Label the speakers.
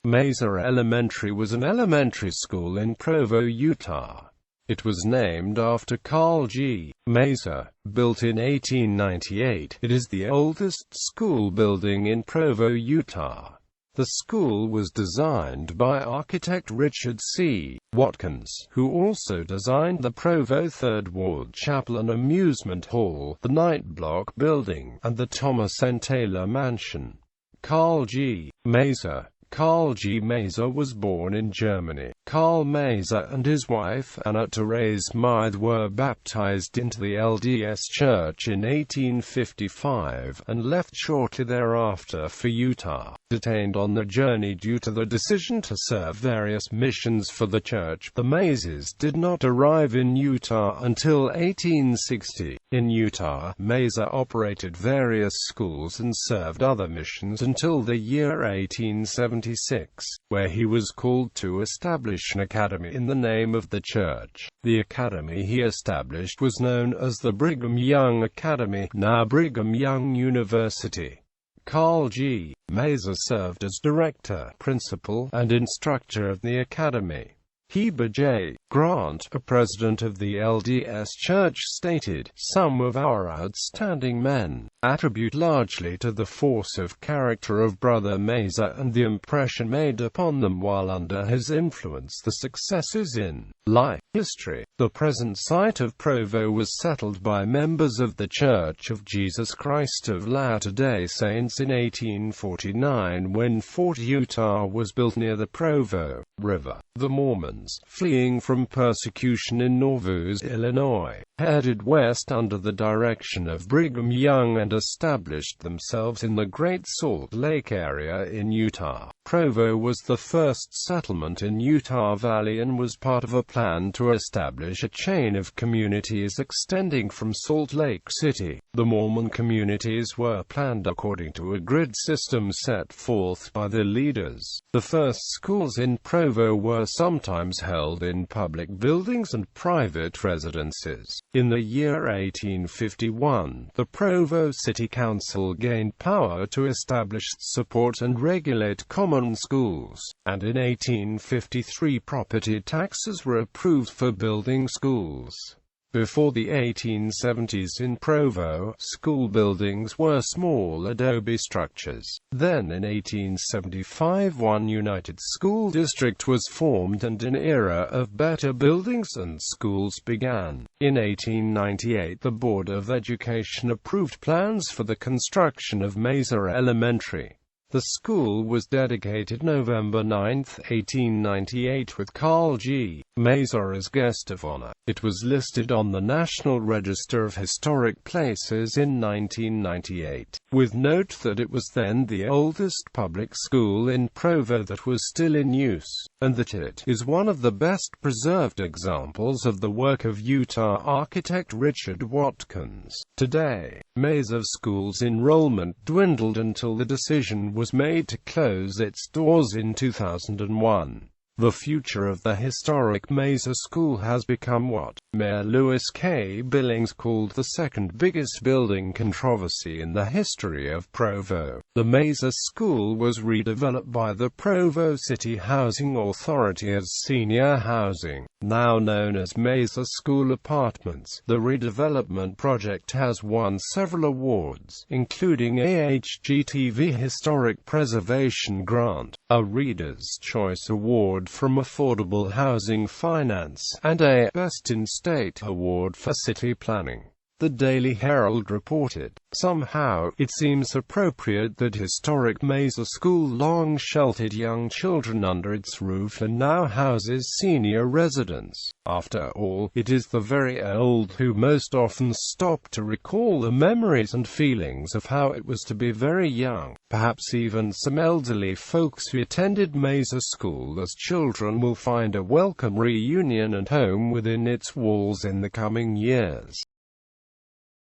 Speaker 1: Maeser Elementary was an elementary school in Provo, Utah. It was named after Karl G.Maeser, built in 1898. It is the oldest school building in Provo, Utah. The school was designed by architect Richard C. Watkins, who also designed the Provo Third Ward Chapel and Amusement Hall, the Night Block Building, and the Thomas N. Taylor Mansion. Karl G.Maeser was born in Germany. Karl Maeser and his wife, Anna-Therese Meithe, were baptized into the LDS Church in 1855, and left shortly thereafter for Utah. Detained on the journey due to the decision to serve various missions for the church, the Maesers did not arrive in Utah until 1860. In Utah, Maeser operated various schools and served other missions until the year 1876, where he was called to establish an academy in the name of the church. The academy he established was known as the Brigham Young Academy, now Brigham Young University. Karl G.Maeser served as director, principal, and instructor of the academy. Heber J. Grant, a president of the LDS Church, stated, "Some of our outstanding men attribute largely to the force of character of Brother Maeser and the impression made upon them while under his influence the successes in life. History. The present site of Provo was settled by members of the Church of Jesus Christ of Latter-day Saints in 1849 when Fort Utah was built near the Provo River. The Mormons, fleeing from persecution in Nauvoo, Illinois, headed west under the direction of Brigham Young and established themselves in the Great Salt Lake area in Utah. Provo was the first settlement in Utah Valley and was part of a plan to establish a chain of communities extending from Salt Lake City. The Mormon communities were planned according to a grid system set forth by the leaders. The first schools in Provo were sometimes held in public buildings and private residences. In the year 1851, the Provo City Council gained power to establish, support and regulate common schools, and in 1853 property taxes were approved for building schools. Before the 1870s in Provo, school buildings were small adobe structures. Then in 1875 one united school district was formed and an era of better buildings and schools began. In 1898 the Board of Education approved plans for the construction of Maeser Elementary. The school was dedicated November 9, 1898 with Karl G.Maeser as guest of honor. It was listed on the National Register of Historic Places in 1998, with note that it was then the oldest public school in Provo that was still in use, and that it is one of the best preserved examples of the work of Utah architect Richard Watkins. Today, Maeser School's enrollment dwindled until the decision was made to close its doors in 2001. The future of the historic Maeser School has become what Mayor Lewis K. Billings called the second biggest building controversy in the history of Provo. The Maeser School was redeveloped by the Provo City Housing Authority as senior housing, now known as Maeser School Apartments. The redevelopment project has won several awards, including a HGTV Historic Preservation Grant, a Reader's Choice Award from Affordable Housing Finance, and a Best in State Award for City Planning. The Daily Herald reported, "Somehow, it seems appropriate that historic Maeser School long sheltered young children under its roof and now houses senior residents. After all, it is the very old who most often stop to recall the memories and feelings of how it was to be very young. Perhaps even some elderly folks who attended Maeser School as children will find a welcome reunion and home within its walls in the coming years."